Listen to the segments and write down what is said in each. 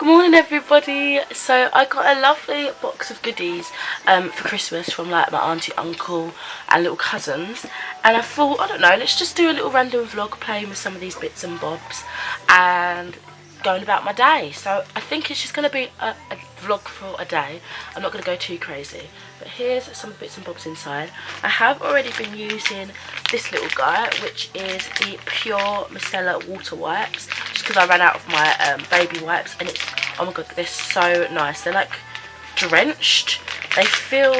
Morning everybody. So I got a lovely box of goodies for Christmas from like my auntie, uncle and little cousins, and I thought, I don't know, let's just do a little random vlog playing with some of these bits and bobs and going about my day. So I think it's just going to be a vlog for a day. I'm not going to go too crazy, but here's some bits and bobs inside. I have already been using this little guy, which is the Pure Micellar water wipes, just because I ran out of my baby wipes, and it's, oh my god, they're so nice. They're like drenched. They feel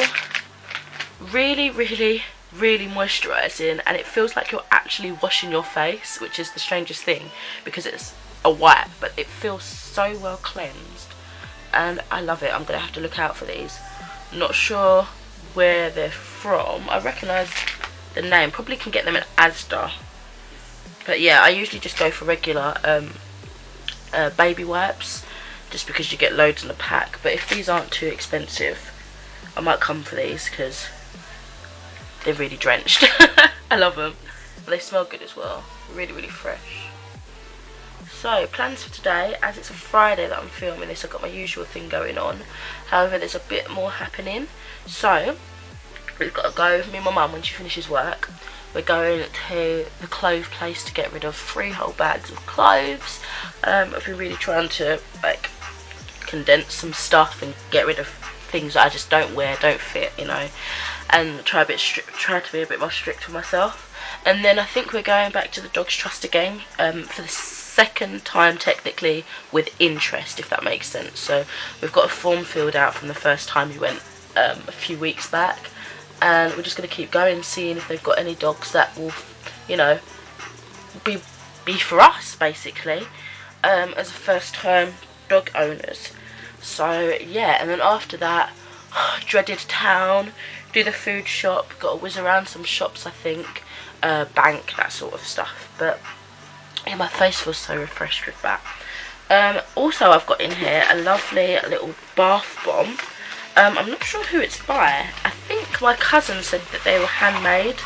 really moisturising, and it feels like you're actually washing your face, which is the strangest thing because it's a wipe, but it feels so well cleansed and I love it. I'm gonna have to look out for these. Not sure where they're from. I recognise the name, probably can get them in Asda, but yeah, I usually just go for regular baby wipes just because you get loads in a pack, but if these aren't too expensive I might come for these because they're really drenched. I love them. They smell good as well, really fresh. So, plans for today, as it's a Friday that I'm filming this, I've got my usual thing going on. However, there's a bit more happening. So, we've got to go, me and my mum, when she finishes work, we're going to the clothes place to get rid of 3 whole bags of clothes. I've been really trying to, like, condense some stuff and get rid of things that I just don't wear, don't fit, you know, and try to be a bit more strict with myself. And then I think we're going back to the Dogs Trust again for the second time technically with interest, if that makes sense. So we've got a form filled out from the first time we went a few weeks back, and we're just going to keep going, seeing if they've got any dogs that will, you know, be for us basically, as a first time dog owners. So yeah, and then after that, dreaded town, do the food shop, got to whiz around some shops, I think, bank, that sort of stuff. But yeah, my face feels so refreshed with that. Also, I've got in here a lovely little bath bomb. I'm not sure who it's by. I think my cousin said that they were handmade,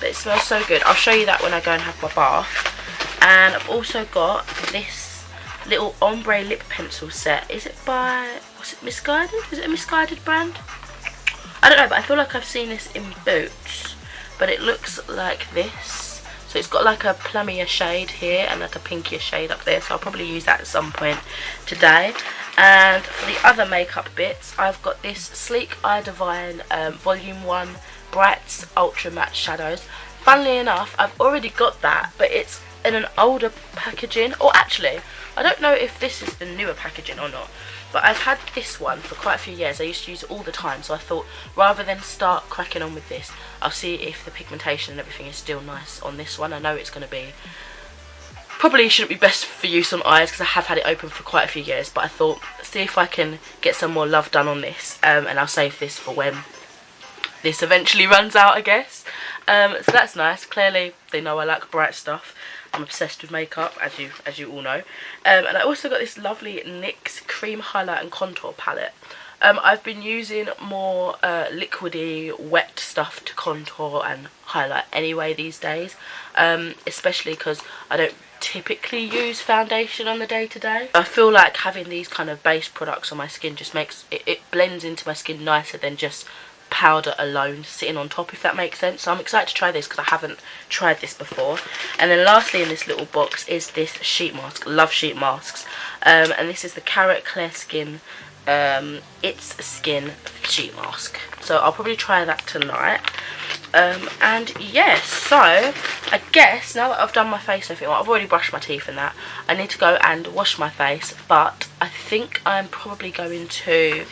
but it smells so good. I'll show you that when I go and have my bath. And I've also got this little ombre lip pencil set. Is it by, was it Misguided? Is it a Misguided brand? I don't know, but I feel like I've seen this in Boots, but it looks like this. So it's got like a plummier shade here and like a pinkier shade up there, so I'll probably use that at some point today. And for the other makeup bits, I've got this Sleek Eye Divine Volume 1 Brights Ultra Matte Shadows. Funnily enough, I've already got that, but it's in an older packaging. Or actually, I don't know if this is the newer packaging or not, but I've had this one for quite a few years. I used to use it all the time, so I thought rather than start cracking on with this, I'll see if the pigmentation and everything is still nice on this one. I know it's going to be, probably shouldn't be best for use on eyes because I have had it open for quite a few years, but I thought, see if I can get some more love done on this, and I'll save this for when this eventually runs out, I guess. So that's nice. Clearly they know I like bright stuff. I'm obsessed with makeup, as you all know. And I also got this lovely NYX Cream Highlight and Contour Palette. I've been using more liquidy, wet stuff to contour and highlight anyway these days, especially because I don't typically use foundation on the day-to-day. I feel like having these kind of base products on my skin just makes it blends into my skin nicer than just powder alone sitting on top, if that makes sense. So I'm excited to try this because I haven't tried this before. And then lastly in this little box is this sheet mask. Love sheet masks. And this is the Carrot Clear Skin It's Skin sheet mask. So I'll probably try that tonight. And yes, so I guess now that I've done my face and everything, well, I've already brushed my teeth and that, I need to go and wash my face, but I think I'm probably going to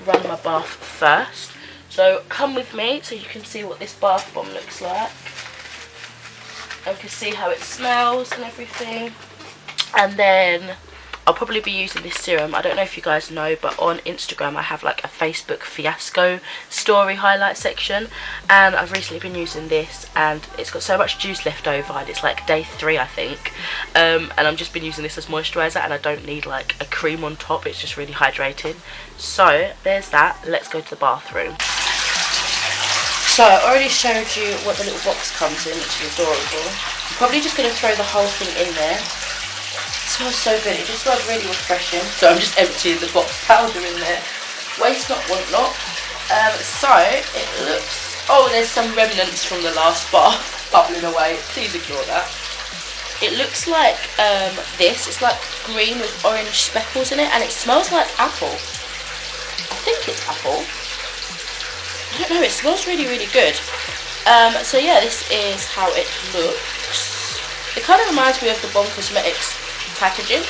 run my bath first. So come with me so you can see what this bath bomb looks like, and you can see how it smells and everything. And then I'll probably be using this serum. I don't know if you guys know, but on Instagram I have like a Facebook fiasco story highlight section, and I've recently been using this, and it's got so much juice left over, and it's like day 3 I think, and I've just been using this as moisturiser, and I don't need like a cream on top, it's just really hydrating. So there's that. Let's go to the bathroom. So I already showed you what the little box comes in, which is adorable. I'm probably just going to throw the whole thing in there, smells so good. It just smells really refreshing. So I'm just emptying the box powder in there. Waste not, want not. So it looks. Oh, there's some remnants from the last bar bubbling away. Please ignore that. It looks like this. It's like green with orange speckles in it, and it smells like apple. I think it's apple. I don't know. It smells really, really good. So yeah, this is how it looks. It kind of reminds me of the Bon Cosmetics packaging.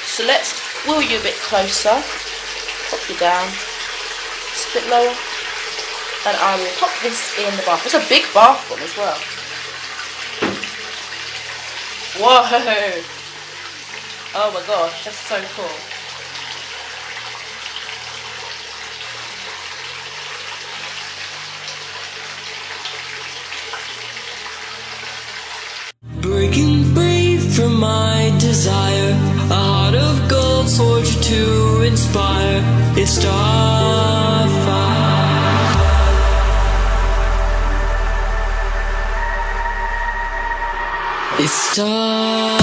So let's wheel you a bit closer. Pop you down. Just a bit lower. And I will pop this in the bath. It's a big bath bomb as well. Whoa! Oh my gosh, that's so cool. Breaking free from my desire, a heart of gold forged to inspire. It's Starfire. It's Starfire.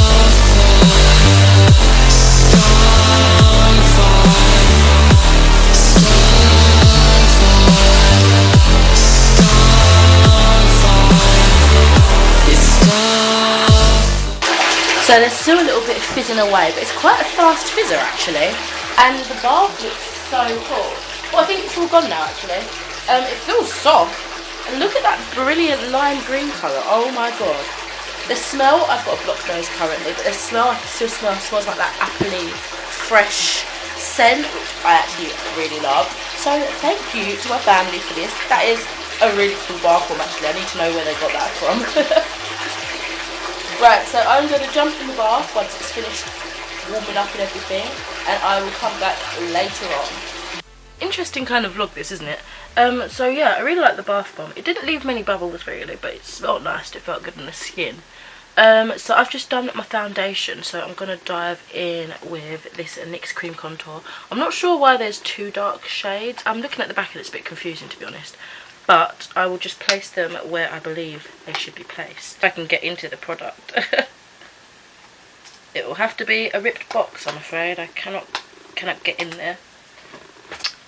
So there's still a little bit of fizzing away, but it's quite a fast fizzer actually. And the bath looks so cool. Well, I think it's all gone now actually. It feels soft. And look at that brilliant lime green colour. Oh my god. The smell, I've got a blocked nose currently, but the smell, I can still smell, smells like that appley, fresh scent, which I actually really love. So thank you to my family for this. That is a really cool bath bomb actually. I need to know where they got that from. Right, so I'm going to jump in the bath once it's finished warming up and everything, and I will come back later on. Interesting kind of vlog this, isn't it? So yeah, I really like the bath bomb. It didn't leave many bubbles really, but it smelled nice. It felt good on the skin. So I've just done my foundation, so I'm going to dive in with this NYX Cream Contour. I'm not sure why there's two dark shades. I'm looking at the back and it's a bit confusing to be honest. But I will just place them where I believe they should be placed. If I can get into the product. It will have to be a ripped box, I'm afraid. I cannot get in there.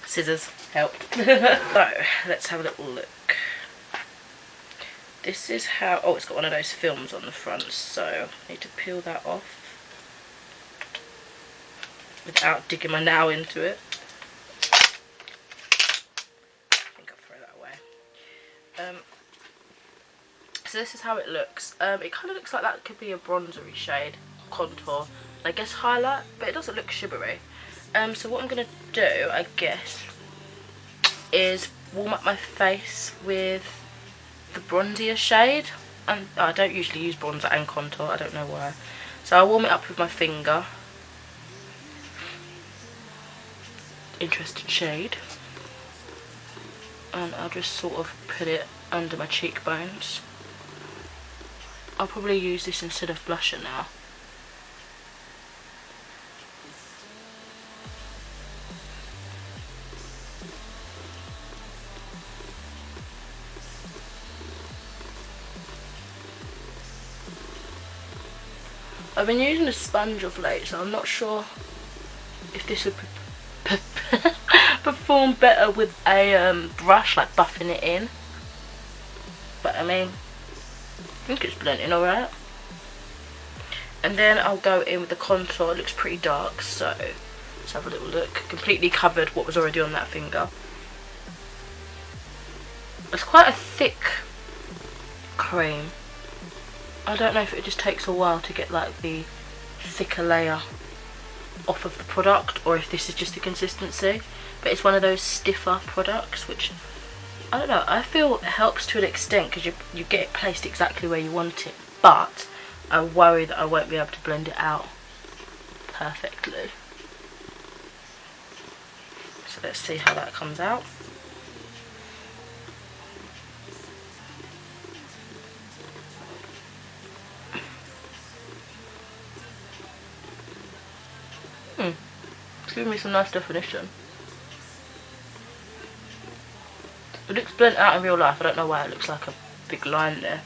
Scissors, help. So, let's have a little look. This is how... Oh, it's got one of those films on the front, so I need to peel that off without digging my nail into it. So this is how it looks. It kind of looks like that could be a bronzery shade, contour, I guess highlight, but it doesn't look sugary. So what I'm going to do, I guess, is warm up my face with the bronzier shade. And I don't usually use bronzer and contour, I don't know why. So I'll warm it up with my finger. Interesting shade. And I'll just sort of put it under my cheekbones. I'll probably use this instead of blusher now. I've been using a sponge of late, so I'm not sure if this would perform better with a brush, like buffing it in. But I mean, I think it's blending alright. And then I'll go in with the contour. It looks pretty dark, so let's have a little look. Completely covered what was already on that finger. It's quite a thick cream. I don't know if it just takes a while to get like the thicker layer off of the product, or if this is just the consistency. But it's one of those stiffer products, which I don't know, I feel it helps to an extent because you get it placed exactly where you want it, but I worry that I won't be able to blend it out perfectly. So let's see how that comes out. It's giving me some nice definition. It looks blent out in real life. I don't know why it looks like a big line there.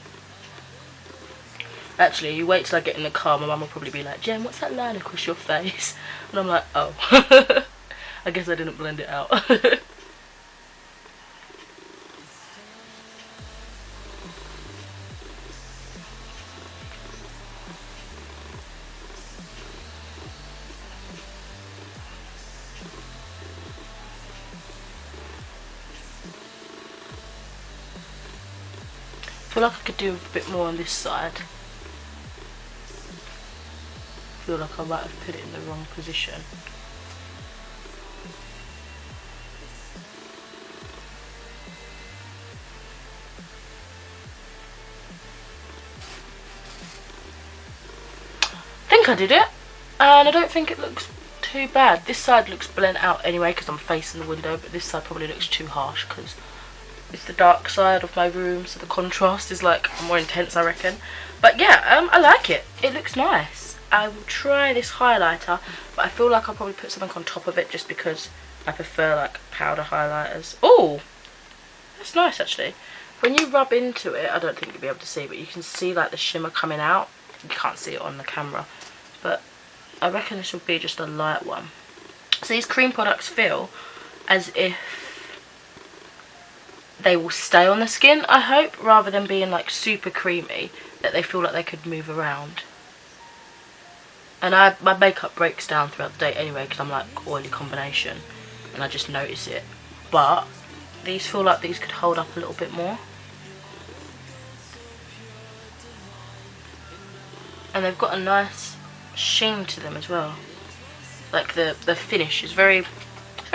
Actually, you wait till I get in the car, my mum will probably be like, Jen, what's that line across your face? And I'm like, oh. I guess I didn't blend it out. I feel like I could do a bit more on this side. I feel like I might have put it in the wrong position. I think I did it, and I don't think it looks too bad. This side looks blent out anyway because I'm facing the window, but this side probably looks too harsh because it's the dark side of my room, so the contrast is like more intense, I reckon. But yeah, I like it. It looks nice. I will try this highlighter, but I feel like I'll probably put something on top of it just because I prefer like powder highlighters. Oh, that's nice actually. When you rub into it, I don't think you'll be able to see, but you can see like the shimmer coming out. You can't see it on the camera, but I reckon this will be just a light one. So these cream products feel as if they will stay on the skin, I hope, rather than being like super creamy, that they feel like they could move around. And my makeup breaks down throughout the day anyway because I'm like oily combination and I just notice it. But these feel like these could hold up a little bit more. And they've got a nice sheen to them as well. Like the finish is very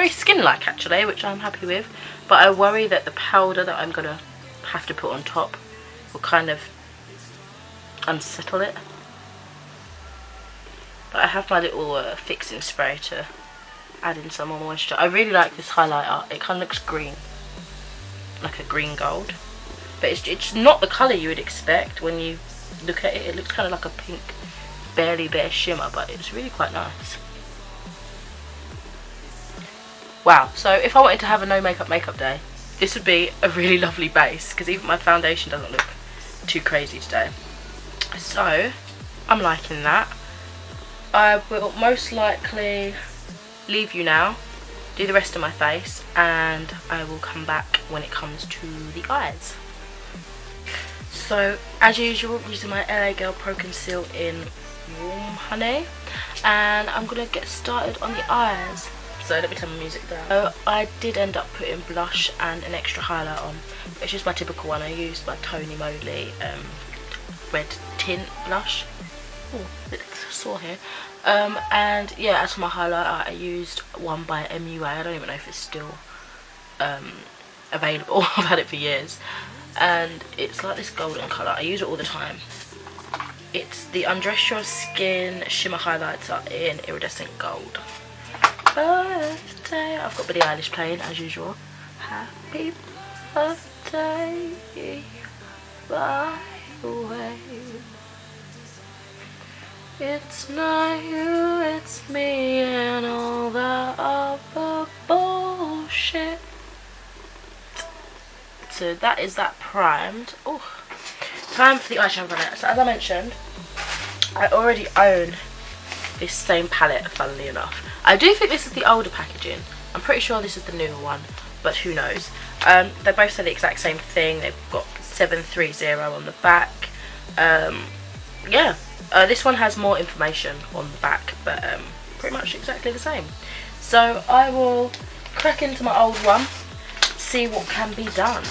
skin-like actually, which I'm happy with. But I worry that the powder that I'm going to have to put on top will kind of unsettle it. But I have my little fixing spray to add in some more moisture. I really like this highlighter. It kind of looks green, like a green gold. But it's not the colour you would expect when you look at it. It looks kind of like a pink, barely bare shimmer, but it's really quite nice. Wow, so if I wanted to have a no makeup day, this would be a really lovely base, because even my foundation doesn't look too crazy today. So, I'm liking that. I will most likely leave you now, do the rest of my face, and I will come back when it comes to the eyes. So, as usual, using my LA Girl Pro Conceal in Warm Honey, and I'm going to get started on the eyes. So let me turn my music down. So I did end up putting blush and an extra highlight on. It's just my typical one. I used my Tony Moly red tint blush. Oh, a bit sore here. And yeah, as for my highlighter, I used one by MUA. I don't even know if it's still available. I've had it for years. And it's like this golden colour. I use it all the time. It's the Undress Your Skin Shimmer Highlighter in Iridescent Gold. Birthday. I've got Billie Eilish playing as usual. Happy birthday, by the way. It's not you, it's me and all the other bullshit. So that is that primed. Oh, time for the eyeshadow palette. So as I mentioned, I already own this same palette, funnily enough. I do think this is the older packaging. I'm pretty sure this is the newer one, but who knows. They both say the exact same thing. They've got 730 on the back. Yeah, this one has more information on the back, but pretty much exactly the same. So I will crack into my old one, see what can be done.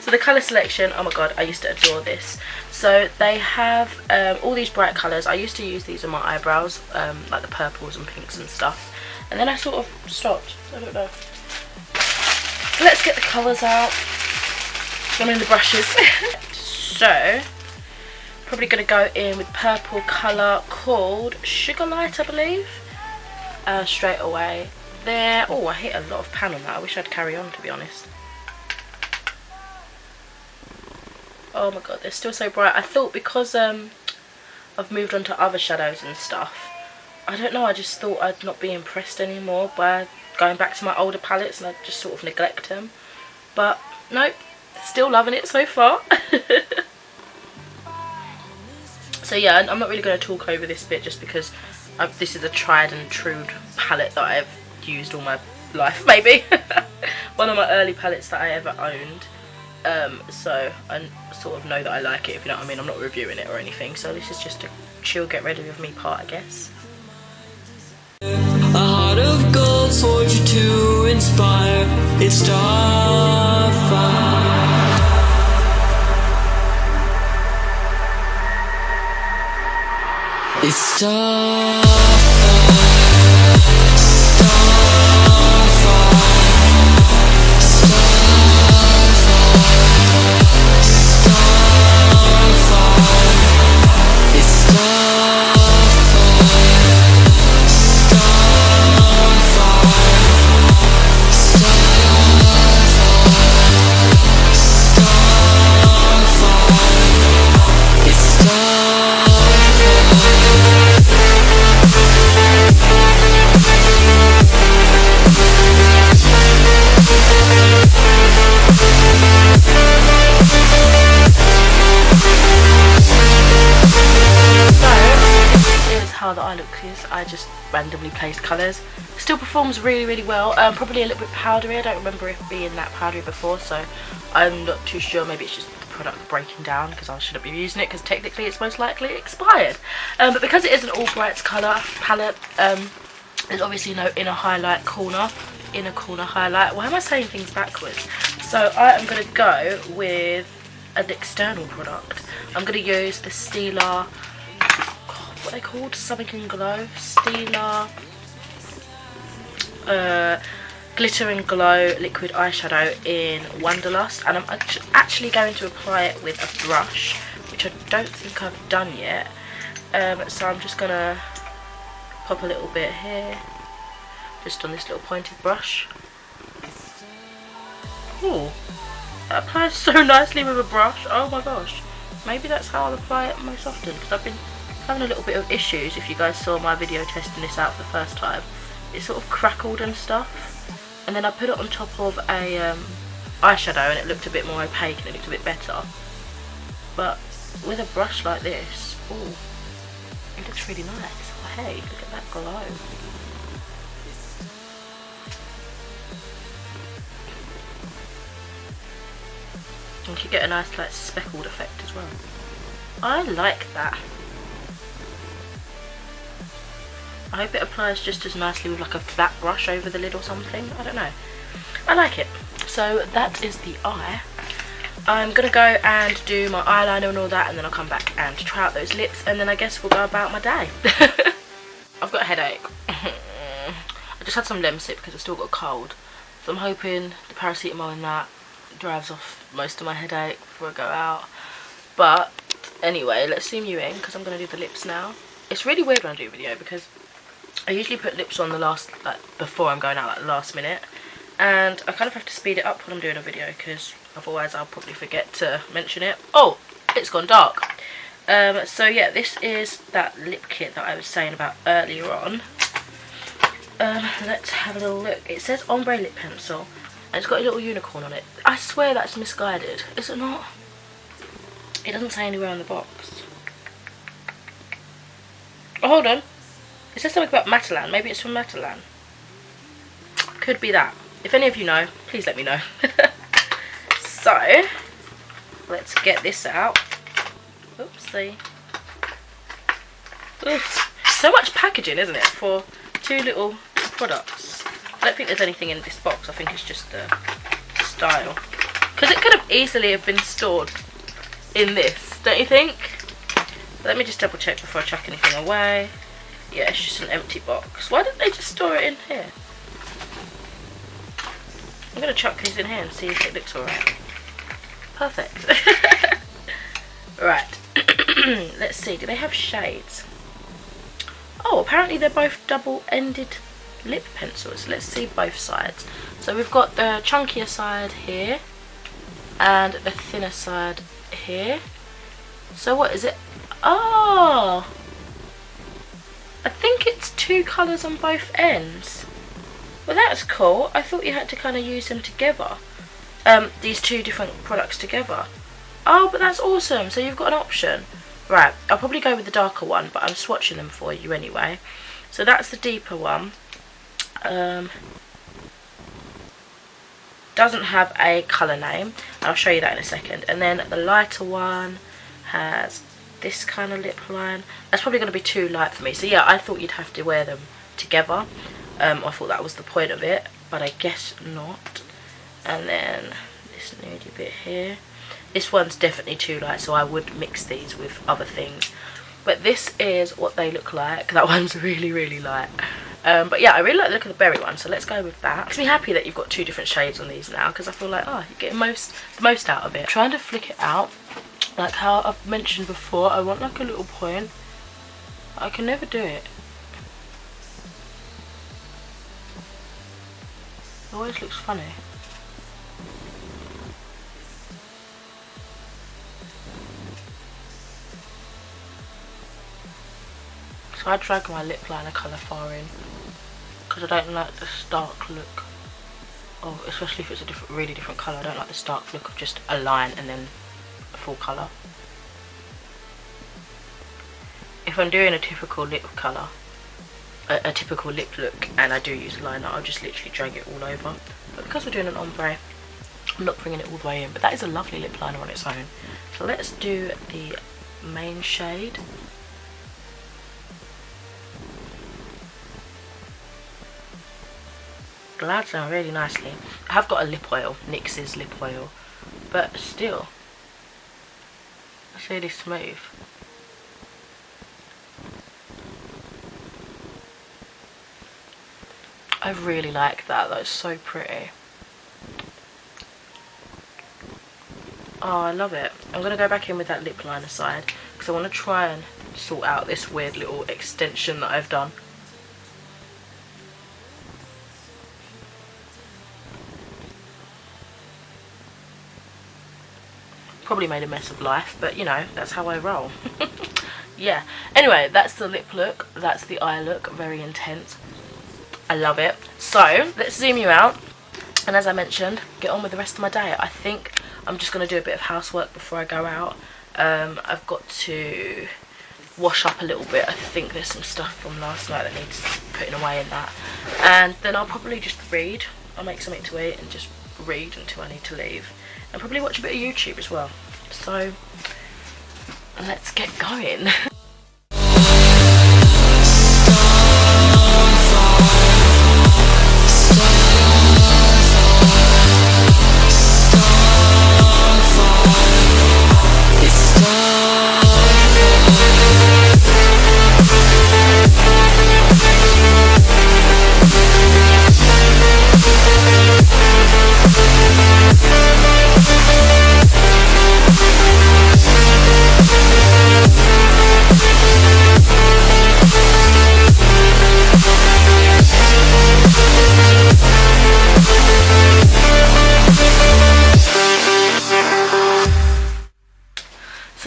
So the colour selection, oh my god, I used to adore this. So they have all these bright colours. I used to use these on my eyebrows, like the purples and pinks and stuff. And then I sort of stopped, I don't know. Let's get the colours out. I mean the brushes. So, probably going to go in with purple colour called Sugar Light, I believe. Straight away. There. Oh, I hit a lot of pan on that. I wish I'd carry on, to be honest. Oh my god, they're still so bright. I thought because I've moved on to other shadows and stuff, I don't know, I just thought I'd not be impressed anymore by going back to my older palettes and I'd just sort of neglect them. But nope, still loving it so far. So yeah, I'm not really going to talk over this bit just because this is a tried and true palette that I've used all my life, maybe. One of my early palettes that I ever owned. So I sort of know that I like it, if you know what I mean. I'm not reviewing it or anything, so this is just a chill get ready with me part, I guess. A heart of gold, soldier to inspire. It's Starfire. It's Starfire. How the eye look is, I just randomly placed colours. Still performs really well. Probably a little bit powdery. I don't remember it being that powdery before, so I'm not too sure. Maybe it's just the product breaking down because I shouldn't be using it because technically it's most likely expired. But because it is an all brights colour palette, there's obviously no inner highlight corner. Inner corner highlight. Why am I saying things backwards? So I am going to go with an external product. I'm going to use the Stila, what are they called? Something in Glow. Stila Glitter and Glow liquid eyeshadow in Wanderlust, and I'm actually going to apply it with a brush, which I don't think I've done yet. So I'm just gonna pop a little bit here, just on this little pointed brush. Ooh, that applies so nicely with a brush. Oh my gosh, maybe that's how I'll apply it most often, because I've been having a little bit of issues. If you guys saw my video testing this out for the first time, it sort of crackled and stuff, and then I put it on top of a eyeshadow and it looked a bit more opaque and it looked a bit better. But with a brush like this, ooh, it looks really nice. Oh, hey, look at that glow. And you get a nice like speckled effect as well. I like that. I hope it applies just as nicely with like a flat brush over the lid or something. I don't know. I like it. So that is the eye. I'm going to go and do my eyeliner and all that, and then I'll come back and try out those lips, and then I guess we'll go about my day. I've got a headache. I just had some Lemsip because I've still got a cold. So I'm hoping the paracetamol in that drives off most of my headache before I go out. But anyway, let's zoom you in because I'm going to do the lips now. It's really weird when I do a video because I usually put lips on the last, like before I'm going out, like last minute, and I kind of have to speed it up when I'm doing a video because otherwise I'll probably forget to mention it. Oh, it's gone dark. So yeah, this is that lip kit that I was saying about earlier on. Let's have a little look. It says ombre lip pencil and it's got a little unicorn on it. I swear that's misguided, is it not? It doesn't say anywhere on the box. Oh, hold on. It says something about Matalan. Maybe it's from Matalan. Could be that. If any of you know, please let me know. So, let's get this out. Oopsie. Ugh. So much packaging, isn't it, for two little products. I don't think there's anything in this box. I think it's just the style. Because it could have easily have been stored in this, don't you think? Let me just double check before I chuck anything away. Yeah, it's just an empty box. Why didn't they just store it in here? I'm going to chuck these in here and see if it looks alright. Perfect. Right. Let's see, do they have shades? Oh, apparently they're both double-ended lip pencils. Let's see both sides. So we've got the chunkier side here and the thinner side here. So what is it? Oh, I think it's two colours on both ends. Well, that's cool. I thought you had to kind of use them together. These two different products together. Oh, but that's awesome. So you've got an option Right, I'll probably go with the darker one, but I'm swatching them for you anyway. So that's the deeper one. Doesn't have a colour name. I'll show you that in a second. And then the lighter one has this kind of lip line. That's probably going to be too light for me. So yeah, I thought you'd have to wear them together. I thought that was the point of it, but I guess not. And then this nudie bit here. This one's definitely too light, so I would mix these with other things. But this is what they look like. That one's really, really light. But yeah, I really like the look of the berry one, so let's go with that. Makes me happy that you've got 2 different shades on these now, because I feel like, oh, you're getting the most out of it. I'm trying to flick it out, like how I've mentioned before. I want like a little point. I can never do it. It always looks funny. So I drag my lip liner colour far in, because I don't like the stark look of, especially if it's a really different colour, I don't like the stark look of just a line and then a full colour. If I'm doing a typical lip colour, a typical lip look, and I do use a liner, I'll just literally drag it all over. But because we're doing an ombre, I'm not bringing it all the way in, but that is a lovely lip liner on its own. So let's do the main shade. Glides down really nicely. I have got a lip oil, NYX's lip oil, but still, it's really smooth. I really like that. That's so pretty. Oh, I love it. I'm going to go back in with that lip liner side, because I want to try and sort out this weird little extension that I've done. Probably made a mess of life, but you know, that's how I roll. Yeah, anyway, that's the lip look, that's the eye look, very intense. I love it. So let's zoom you out, and as I mentioned, get on with the rest of my day. I think I'm just going to do a bit of housework before I go out. I've got to wash up a little bit. I think there's some stuff from last night that needs putting away in that, and then I'll probably just read. I'll make something to eat and just read until I need to leave, and probably watch a bit of YouTube as well. So let's get going.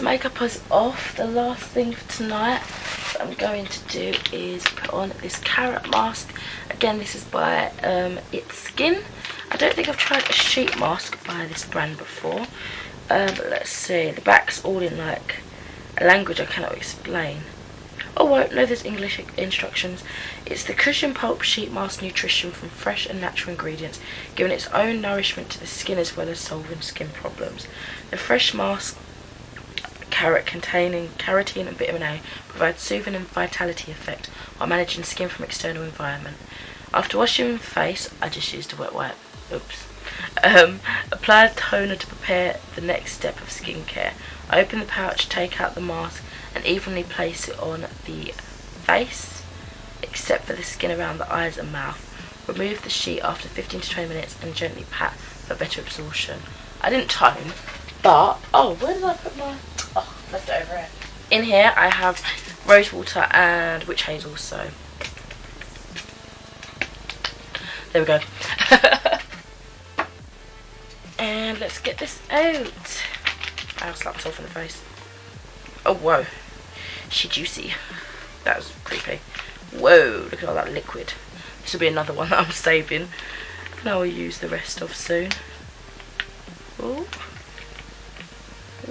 Makeup is off. The last thing for tonight that I'm going to do is put on this carrot mask. Again, this is by It's Skin. I don't think I've tried a sheet mask by this brand before, but let's see. The back's all in like a language I cannot explain. Oh wait, no, there's English instructions. It's the Cushion Pulp Sheet Mask Nutrition from fresh and natural ingredients, giving its own nourishment to the skin as well as solving skin problems. The fresh mask, carrot containing carotene and vitamin A, provides soothing and vitality effect while managing skin from external environment. After washing the face, I just used a wet wipe. Oops. Apply a toner to prepare the next step of skincare. Open the pouch, take out the mask, and evenly place it on the face, except for the skin around the eyes and mouth. Remove the sheet after 15 to 20 minutes and gently pat for better absorption. I didn't tone, but oh, where did I put my? Oh, left it over it. In here I have rose water and witch hazel, so there we go. And let's get this out. I'll slap myself in the face. Oh whoa, she juicy. That was creepy. Whoa, look at all that liquid. This will be another one that I'm saving, and I will use the rest of soon. Oh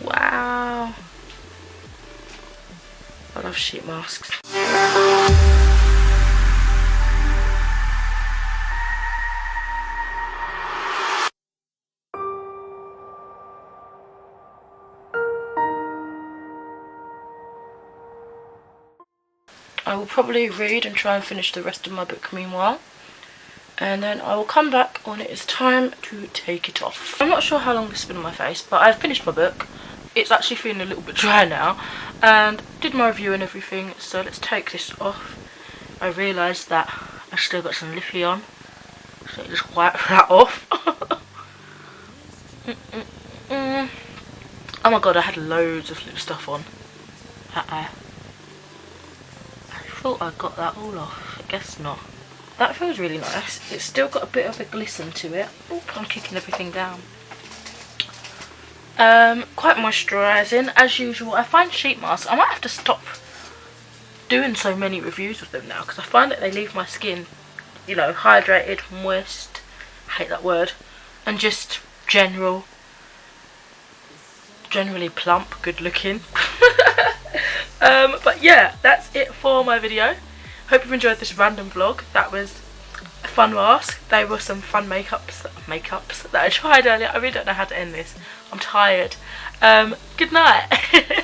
wow. I love sheet masks. I will probably read and try and finish the rest of my book meanwhile, and then I will come back when it is time to take it off. I'm not sure how long this has been on my face, but I've finished my book. It's actually feeling a little bit dry now, and did my review and everything, so let's take this off. I realised that I still got some lippy on, so just wipe that off. Oh my god, I had loads of lip stuff on. I thought I got that all off. I guess not. That feels really nice. It's still got a bit of a glisten to it. Oh, I'm kicking everything down. Quite moisturising as usual. I find sheet masks, I might have to stop doing so many reviews of them now, because I find that they leave my skin, you know, hydrated, moist, I hate that word, and just generally plump, good looking. But yeah, that's it for my video. Hope you've enjoyed this random vlog. That was a fun mask. They were some fun makeups that I tried earlier. I really don't know how to end this. I'm tired. Good night.